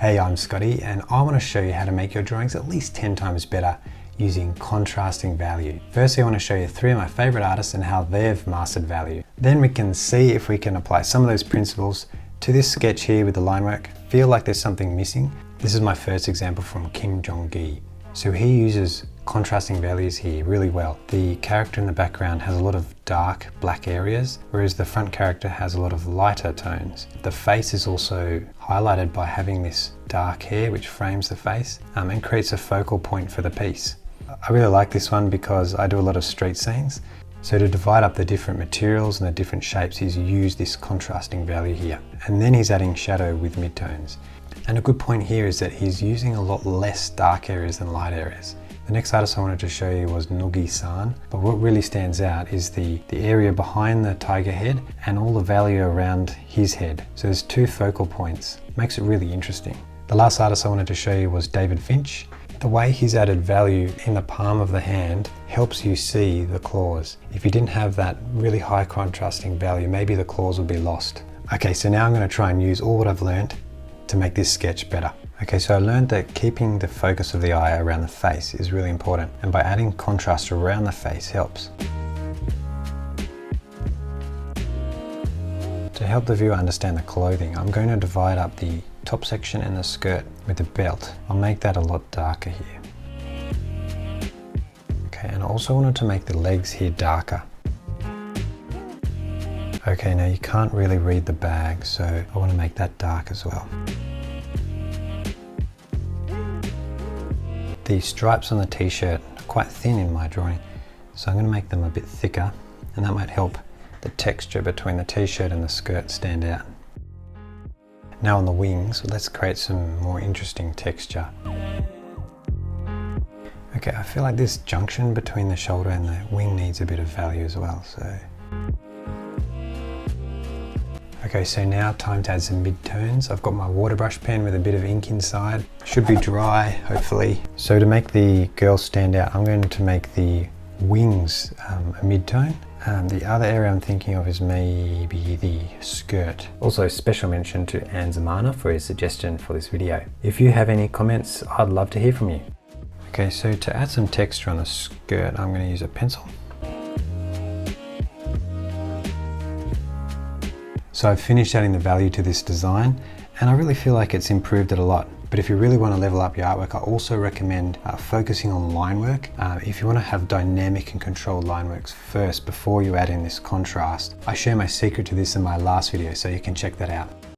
Hey, I'm Scotty and I want to show you how to make your drawings at least 10 times better using contrasting value. Firstly, I want to show you 3 of my favorite artists and how they've mastered value. Then we can see if we can apply some of those principles to this sketch here with the line work. Feel like there's something missing. This is my first example from Kim Jung Gi. So he uses contrasting values here really well. The character in the background has a lot of dark black areas, whereas the front character has a lot of lighter tones. The face is also highlighted by having this dark hair which frames the face and creates a focal point for the piece. I really like this one because I do a lot of street scenes. So to divide up the different materials and the different shapes, he's used this contrasting value here. And then he's adding shadow with midtones. And a good point here is that he's using a lot less dark areas than light areas. The next artist I wanted to show you was Nogi San, but what really stands out is the area behind the tiger head and all the value around his head. So there's 2 focal points. Makes it really interesting. The last artist I wanted to show you was David Finch. The way he's added value in the palm of the hand helps you see the claws. If you didn't have that really high contrasting value, maybe the claws would be lost. Okay, so now I'm going to try and use all what I've learned to make this sketch better. Okay, so I learned that keeping the focus of the eye around the face is really important, and by adding contrast around the face helps. To help the viewer understand the clothing, I'm going to divide up the top section and the skirt with the belt. I'll make that a lot darker here. Okay, and I also wanted to make the legs here darker. Okay, now you can't really read the bag, so I want to make that dark as well. The stripes on the t-shirt are quite thin in my drawing, so I'm going to make them a bit thicker, and that might help the texture between the t-shirt and the skirt stand out. Now on the wings, let's create some more interesting texture. Okay, I feel like this junction between the shoulder and the wing needs a bit of value as well, so. Okay, so now time to add some midtones. I've got my water brush pen with a bit of ink inside. Should be dry, hopefully. So to make the girl stand out, I'm going to make the wings a midtone. The other area I'm thinking of is maybe the skirt. Also, special mention to Anzamana for his suggestion for this video. If you have any comments, I'd love to hear from you. Okay, so to add some texture on the skirt, I'm going to use a pencil. So I've finished adding the value to this design, and I really feel like it's improved it a lot. But if you really want to level up your artwork, I also recommend focusing on line work. If you want to have dynamic and controlled line works first before you add in this contrast. I share my secret to this in my last video, so you can check that out.